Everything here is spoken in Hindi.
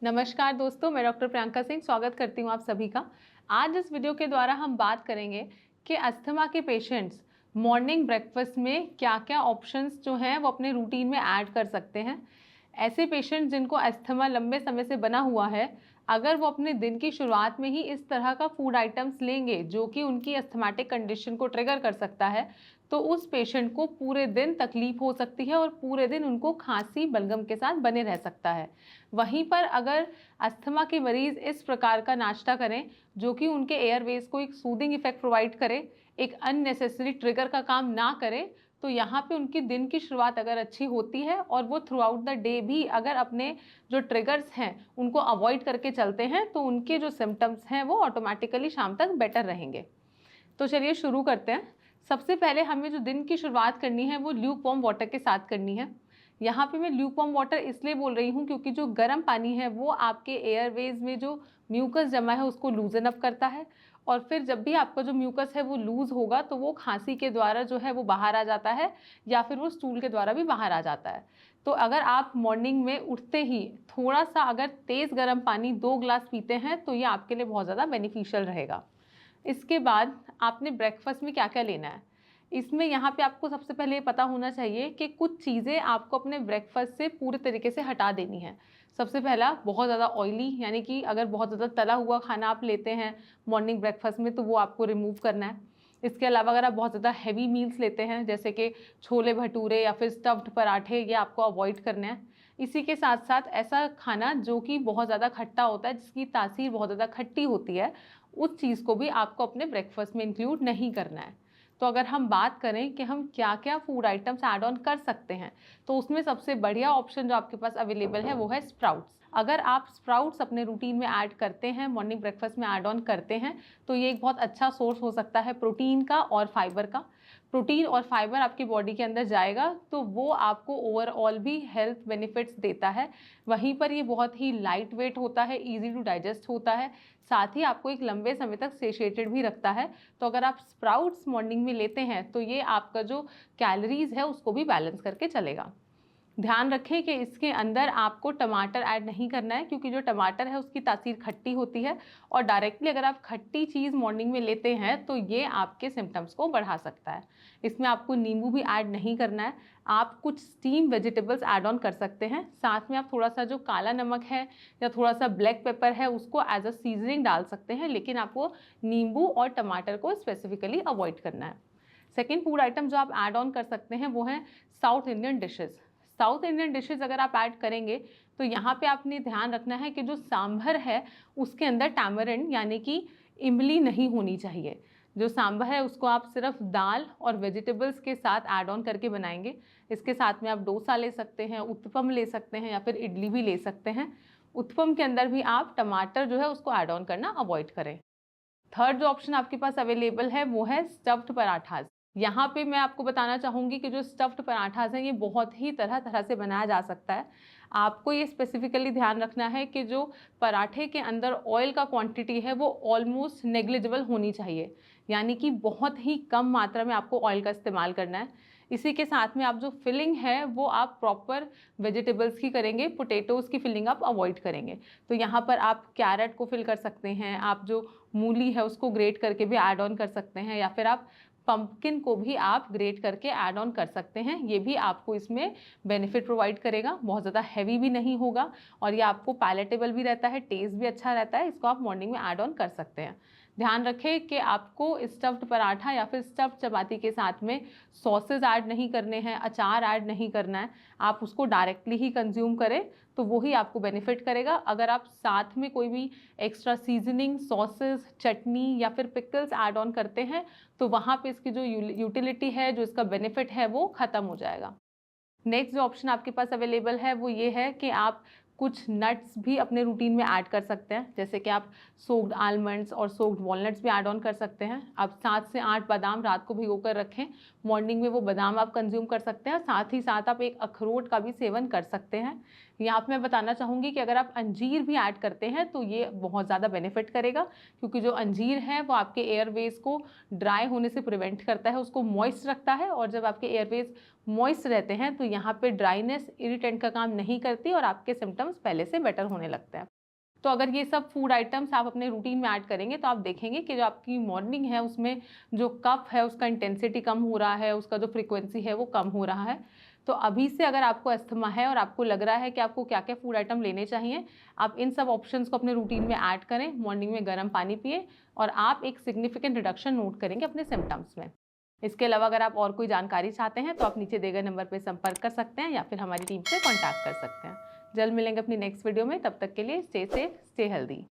नमस्कार दोस्तों, मैं डॉक्टर प्रियंका सिंह स्वागत करती हूँ आप सभी का। आज इस वीडियो के द्वारा हम बात करेंगे कि अस्थमा के पेशेंट्स मॉर्निंग ब्रेकफास्ट में क्या-क्या ऑप्शंस जो हैं वो अपने रूटीन में ऐड कर सकते हैं। ऐसे पेशेंट्स जिनको अस्थमा लंबे समय से बना हुआ है, अगर वो अपने दिन की शुरुआत में ही इस तरह का फूड आइटम्स लेंगे जो कि उनकी अस्थमैटिक कंडीशन को ट्रिगर कर सकता है, तो उस पेशेंट को पूरे दिन तकलीफ हो सकती है और पूरे दिन उनको खांसी बलगम के साथ बने रह सकता है। वहीं पर अगर अस्थमा के मरीज इस प्रकार का नाश्ता करें जो कि उनके एयरवेज को एक सूदिंग इफेक्ट प्रोवाइड करे, एक अननेसेसरी ट्रिगर का काम ना करे, तो यहाँ पे उनकी दिन की शुरुआत अगर अच्छी होती है और वो थ्रू आउट द डे भी अगर अपने जो ट्रिगर्स हैं उनको अवॉइड करके चलते हैं, तो उनके जो सिम्टम्स हैं वो ऑटोमेटिकली शाम तक बेटर रहेंगे। तो चलिए शुरू करते हैं। सबसे पहले हमें जो दिन की शुरुआत करनी है वो ल्यूक वार्म वाटर के साथ करनी है। यहाँ पे मैं ल्यूक वार्म वाटर इसलिए बोल रही हूँ क्योंकि जो गर्म पानी है वो आपके एयरवेज में जो म्यूकस जमा है उसको लूजन अप करता है, और फिर जब भी आपका जो म्यूकस है वो लूज होगा तो वो खांसी के द्वारा जो है वो बाहर आ जाता है या फिर वो स्टूल के द्वारा भी बाहर आ जाता है। तो अगर आप मॉर्निंग में उठते ही थोड़ा सा अगर तेज़ गर्म पानी 2 ग्लास पीते हैं तो ये आपके लिए बहुत ज़्यादा बेनिफिशियल रहेगा। इसके बाद आपने ब्रेकफास्ट में क्या-क्या लेना है। इसमें यहाँ पे आपको सबसे पहले ये पता होना चाहिए कि कुछ चीज़ें आपको अपने ब्रेकफास्ट से पूरे तरीके से हटा देनी है। सबसे पहला, बहुत ज़्यादा ऑयली यानी कि अगर बहुत ज़्यादा तला हुआ खाना आप लेते हैं मॉर्निंग ब्रेकफास्ट में तो वो आपको रिमूव करना है। इसके अलावा अगर आप बहुत ज़्यादा हैवी मील्स लेते हैं जैसे कि छोले भटूरे या फिर स्टफ्ड पराठे, ये आपको अवॉइड करना है। इसी के साथ साथ ऐसा खाना जो कि बहुत ज़्यादा खट्टा होता है, जिसकी तासीर बहुत ज़्यादा खट्टी होती है, उस चीज़ को भी आपको अपने ब्रेकफास्ट में इंक्लूड नहीं करना है। तो अगर हम बात करें कि हम क्या-क्या फूड आइटम्स ऐड ऑन कर सकते हैं, तो उसमें सबसे बढ़िया ऑप्शन जो आपके पास अवेलेबल है वो है स्प्राउट्स। अगर आप स्प्राउट्स अपने रूटीन में ऐड करते हैं, मॉर्निंग ब्रेकफास्ट में ऐड ऑन करते हैं, तो ये एक बहुत अच्छा सोर्स हो सकता है प्रोटीन का और फाइबर का। प्रोटीन और फाइबर आपकी बॉडी के अंदर जाएगा तो वो आपको ओवरऑल भी हेल्थ बेनिफिट्स देता है। वहीं पर ये बहुत ही लाइट वेट होता है, ईजी टू डाइजेस्ट होता है, साथ ही आपको एक लंबे समय तक सेशिएटेड भी रखता है। तो अगर आप स्प्राउट्स मॉर्निंग में लेते हैं तो ये आपका जो कैलोरीज है उसको भी बैलेंस करके चलेगा। ध्यान रखें कि इसके अंदर आपको टमाटर ऐड नहीं करना है क्योंकि जो टमाटर है उसकी तासीर खट्टी होती है, और डायरेक्टली अगर आप खट्टी चीज़ मॉर्निंग में लेते हैं तो ये आपके सिम्टम्स को बढ़ा सकता है। इसमें आपको नींबू भी ऐड नहीं करना है। आप कुछ स्टीम वेजिटेबल्स ऐड ऑन कर सकते हैं, साथ में आप थोड़ा सा जो काला नमक है या थोड़ा सा ब्लैक पेपर है उसको एज अ सीजनिंग डाल सकते हैं, लेकिन आपको नींबू और टमाटर को स्पेसिफिकली अवॉइड करना है। सेकेंड फूड आइटम जो आप ऐड ऑन कर सकते हैं वो है south Indian dishes. South Indian dishes अगर आप ऐड करेंगे तो यहाँ पे आपने ध्यान रखना है कि जो सांभर है उसके अंदर टैमरिंड यानी कि इमली नहीं होनी चाहिए। जो सांभर है उसको आप सिर्फ दाल और वेजिटेबल्स के साथ ऐड ऑन करके बनाएंगे। इसके साथ में आप डोसा ले सकते हैं, उत्पम ले सकते हैं या फिर इडली भी ले सकते हैं। उत्पम के अंदर भी आप टमाटर जो है उसको ऐड ऑन करना अवॉइड करें। थर्ड जो ऑप्शन आपके पास अवेलेबल है वो है स्टफ्ड पराठास। यहाँ पे मैं आपको बताना चाहूँगी कि जो स्टफ्ड पराठास हैं ये बहुत ही तरह तरह से बनाया जा सकता है। आपको ये स्पेसिफिकली ध्यान रखना है कि जो पराठे के अंदर ऑयल का क्वांटिटी है वो ऑलमोस्ट नेग्लिजिबल होनी चाहिए, यानी कि बहुत ही कम मात्रा में आपको ऑयल का इस्तेमाल करना है। इसी के साथ में आप जो फिलिंग है वो आप प्रॉपर वेजिटेबल्स की करेंगे, पोटैटोज़ की फिलिंग आप अवॉइड करेंगे। तो यहाँ पर आप कैरेट को फिल कर सकते हैं, आप जो मूली है उसको ग्रेट करके भी ऐड ऑन कर सकते हैं, या फिर आप पंपकिन को भी आप ग्रेट करके ऐड ऑन कर सकते हैं। ये भी आपको इसमें बेनिफिट प्रोवाइड करेगा, बहुत ज़्यादा हैवी भी नहीं होगा और ये आपको पैलेटेबल भी रहता है, टेस्ट भी अच्छा रहता है। इसको आप मॉर्निंग में ऐड ऑन कर सकते हैं। ध्यान रखें कि आपको स्टफ्ड पराठा या फिर स्टफ्ड चपाती के साथ में सॉसेज ऐड नहीं करने हैं, अचार ऐड नहीं करना है। आप उसको डायरेक्टली ही कंज्यूम करें तो वही आपको बेनिफिट करेगा। अगर आप साथ में कोई भी एक्स्ट्रा सीजनिंग, सॉसेज, चटनी या फिर पिकल्स ऐड ऑन करते हैं तो वहाँ पे इसकी जो यूटिलिटी है, जो इसका बेनिफिट है, वो ख़त्म हो जाएगा। नेक्स्ट जो ऑप्शन आपके पास अवेलेबल है वो ये है कि आप कुछ नट्स भी अपने रूटीन में ऐड कर सकते हैं, जैसे कि आप सोक्ड आलमंड्स और सोक्ड वॉलनट्स भी ऐड ऑन कर सकते हैं। आप 7 से 8 बादाम रात को भिगो कर रखें, मॉर्निंग में वो बादाम आप कंज्यूम कर सकते हैं। साथ ही साथ आप एक अखरोट का भी सेवन कर सकते हैं। यहाँ पे मैं बताना चाहूँगी कि अगर आप अंजीर भी ऐड करते हैं तो ये बहुत ज़्यादा बेनिफिट करेगा, क्योंकि जो अंजीर है वो आपके एयरवेज को ड्राई होने से प्रिवेंट करता है, उसको मॉइस्ट रखता है। और जब आपके एयरवेज मॉइस्ट रहते हैं तो यहाँ पे ड्राइनेस इरिटेंट का काम नहीं करती और आपके सिम्टम्स पहले से बेटर होने लगते हैं। तो अगर ये सब फूड आइटम्स आप अपने रूटीन में ऐड करेंगे तो आप देखेंगे कि जो आपकी मॉर्निंग है उसमें जो कफ है उसका इंटेंसिटी कम हो रहा है, उसका जो फ्रीक्वेंसी है वो कम हो रहा है। तो अभी से अगर आपको अस्थमा है और आपको लग रहा है कि आपको क्या क्या फूड आइटम लेने चाहिए, आप इन सब ऑप्शंस को अपने रूटीन में ऐड करें, मॉर्निंग में गर्म पानी पिए और आप एक सिग्निफिकेंट रिडक्शन नोट करेंगे अपने सिम्टम्स में। इसके अलावा अगर आप और कोई जानकारी चाहते हैं तो आप नीचे दिए गए नंबर पर संपर्क कर सकते हैं या फिर हमारी टीम से कॉन्टैक्ट कर सकते हैं। जल्द मिलेंगे अपनी नेक्स्ट वीडियो में, तब तक के लिए स्टे सेफ, स्टे हेल्दी।